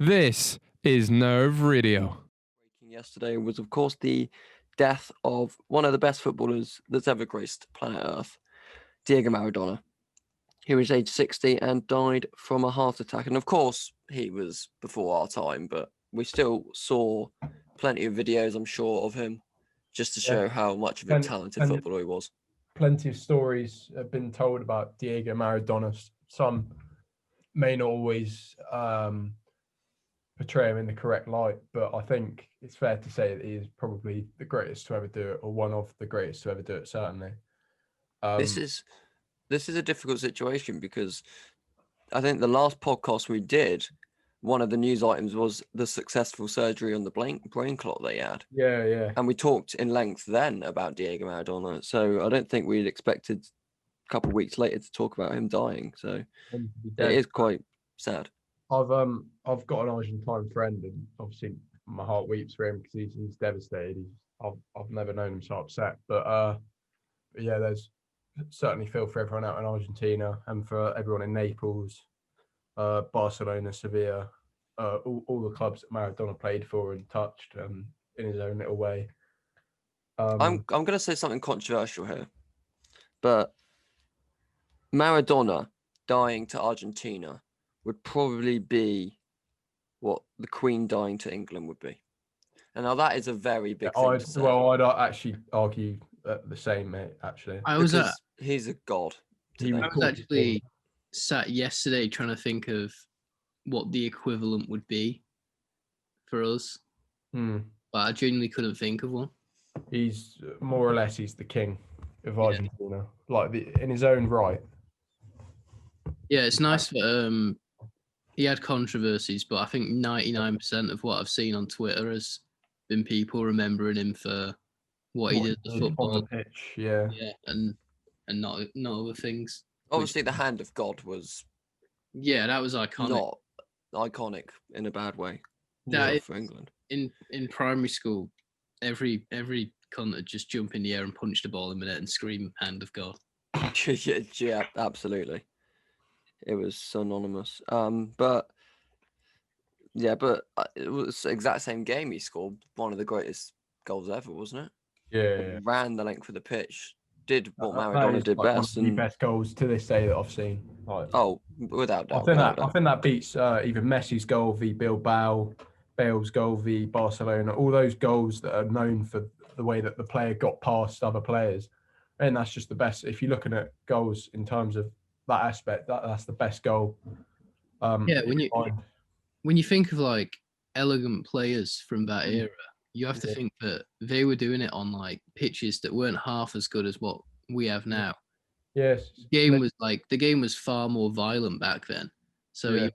This is Nerve Radio. Yesterday was, of course, the death of one of the best footballers that's ever graced planet Earth, Diego Maradona. He was age 60 and died from a heart attack. And of course, he was before our time, but we still saw plenty of videos, I'm sure, of him just to show how much of a talented footballer he was. Plenty of stories have been told about Diego Maradona. Some may not always portray him in the correct light, but I think it's fair to say that he is probably the greatest to ever do it, or one of the greatest to ever do it, certainly. This is a difficult situation because I think the last podcast we did, one of the news items was the successful surgery on the brain clot they had. Yeah. And we talked in length then about Diego Maradona. So I don't think we'd expected a couple of weeks later to talk about him dying. So it is quite sad. I've got an Argentine friend, and obviously my heart weeps for him because he's devastated. I've never known him so upset. But yeah, there's certainly feel for everyone out in Argentina and for everyone in Naples, Barcelona, Sevilla, all the clubs that Maradona played for and touched in his own little way. I'm going to say something controversial here, but Maradona dying to Argentina would probably be what the Queen dying to England would be. And now that is a very big thing to say. Well, I'd actually argue the same, mate, actually. He's a god. I was actually sat yesterday trying to think of what the equivalent would be for us. But I genuinely couldn't think of one. He's more or less, he's the king of Argentina, in his own right. Yeah, it's nice that he had controversies, but I think 99% of what I've seen on Twitter has been people remembering him for what he did at the football on the pitch. Yeah, and not other things. Obviously, the hand of God was. Yeah, that was iconic. Not iconic in a bad way. For England. In primary school, every cunt would just jump in the air and punch the ball in the net and scream "Hand of God." Yeah, absolutely. It was synonymous. But it was the exact same game he scored. One of the greatest goals ever, wasn't it? Yeah. Ran the length of the pitch. Did what Maradona did best. One of the best goals to this day that I've seen. Without doubt. I think that beats even Messi's goal v Bilbao, Bale's goal v Barcelona. All those goals that are known for the way that the player got past other players. And that's just the best. If you're looking at goals in terms of that aspect, that's the best goal. When you think of like elegant players from that era, you have to think that they were doing it on like pitches that weren't half as good as what we have now. Yes, the game was far more violent back then. So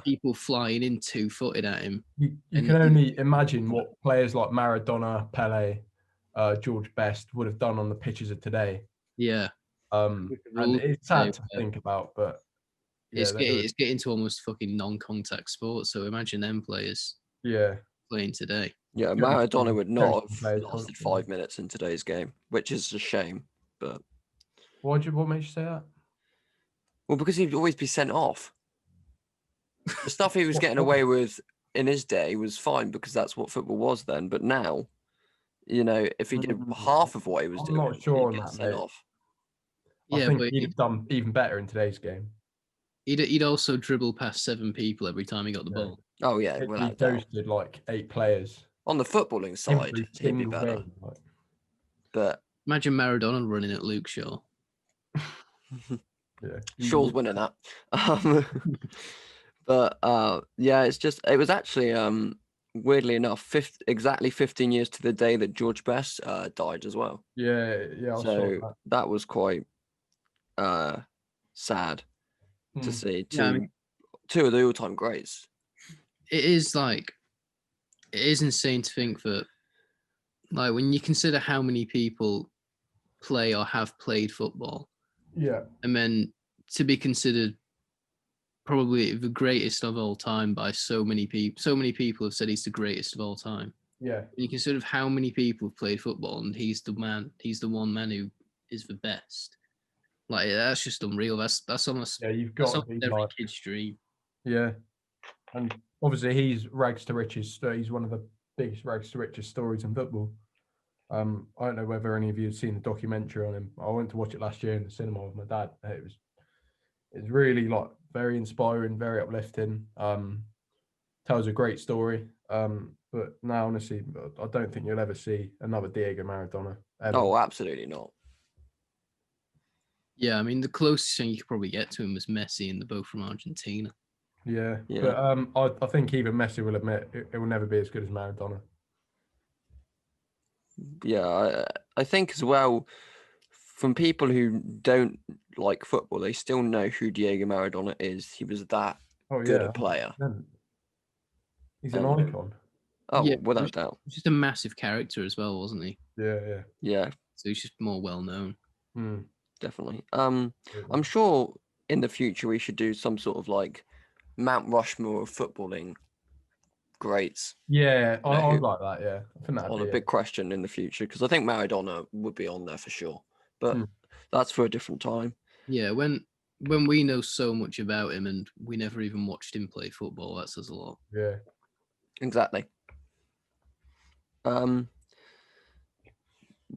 people flying in 2-footed at him. You can only imagine what players like Maradona, Pele, George Best would have done on the pitches of today. Yeah. And it's sad to think about, but it's getting to almost fucking non-contact sport. So imagine them players. Playing today. Yeah, Maradona would not have lasted 5 minutes in today's game, which is a shame. But what made you say that? Well, because he'd always be sent off. The stuff he was getting away with in his day was fine because that's what football was then. But now, if he did half of what he was doing, not sure he'd get sent off. I think he'd have done even better in today's game. He'd also dribble past 7 people every time he got the ball. Oh yeah, he ghosted like 8 players. On the footballing side, he'd be better. But imagine Maradona running at Luke Shaw. Shaw's winning that. But it was actually weirdly enough exactly 15 years to the day that George Best died as well. Yeah. So that was quite sad to see. Two of the all-time greats. It is insane to think that, like, when you consider how many people play or have played football, and then to be considered probably the greatest of all time by so many people have said he's the greatest of all time. Yeah. And you consider how many people have played football, and he's the one man who is the best. Like, that's just unreal. That's almost you've got to be every kid's dream. Yeah. And obviously he's rags to riches. He's one of the biggest rags to riches stories in football. I don't know whether any of you have seen the documentary on him. I went to watch it last year in the cinema with my dad. It's really like very inspiring, very uplifting. Tells a great story. But now, honestly, I don't think you'll ever see another Diego Maradona ever. Oh, absolutely not. Yeah, I mean, the closest thing you could probably get to him was Messi, and they're both from Argentina. Yeah. Yeah. But I think even Messi will admit it will never be as good as Maradona. Yeah, I think as well, from people who don't like football, they still know who Diego Maradona is. He was that good a player. 100%. He's an And- icon. Oh, Yeah, without doubt. Just a massive character as well, wasn't he? Yeah. Yeah, So he's just more well known. definitely. I'm sure in the future we should do some sort of like Mount Rushmore of footballing greats. Yeah, You know, I'd who- like that. Yeah, I think that'd on be a it. big question in the future, because I think Maradona would be on there for sure. But that's for a different time. Yeah, when we know so much about him and we never even watched him play football, that says a lot. Yeah. Exactly.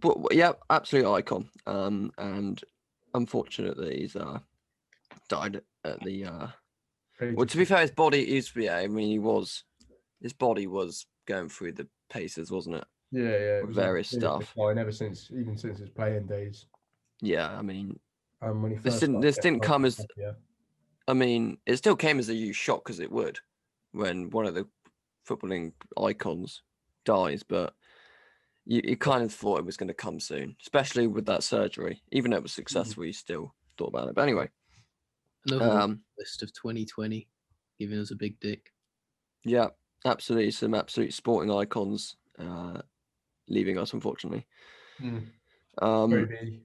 But yeah, absolute icon. And unfortunately, he's died at the. Well, to be fair, his body is. Yeah, I mean, his body was going through the paces, wasn't it? Yeah. With various stuff. Even since his playing days. Yeah, I mean, When he this first didn't started come as. yeah. I mean, it still came as a huge shock, because it would, when one of the footballing icons dies, but you kind of thought it was going to come soon, especially with that surgery. Even though it was successful, you still thought about it. But anyway, Another list of 2020 giving us a big dick. yeah, absolutely, some absolute sporting icons leaving us, unfortunately. Maybe,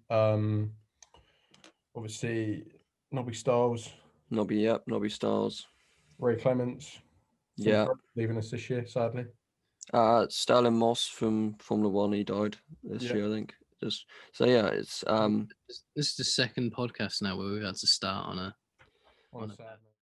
obviously, Nobby Stiles, Nobby Stiles, Ray Clements, yeah, leaving us this year, sadly. Sterling Moss from Formula One, he died this year, I think. So yeah, it's This is the second podcast now where we've had to start on a sad note.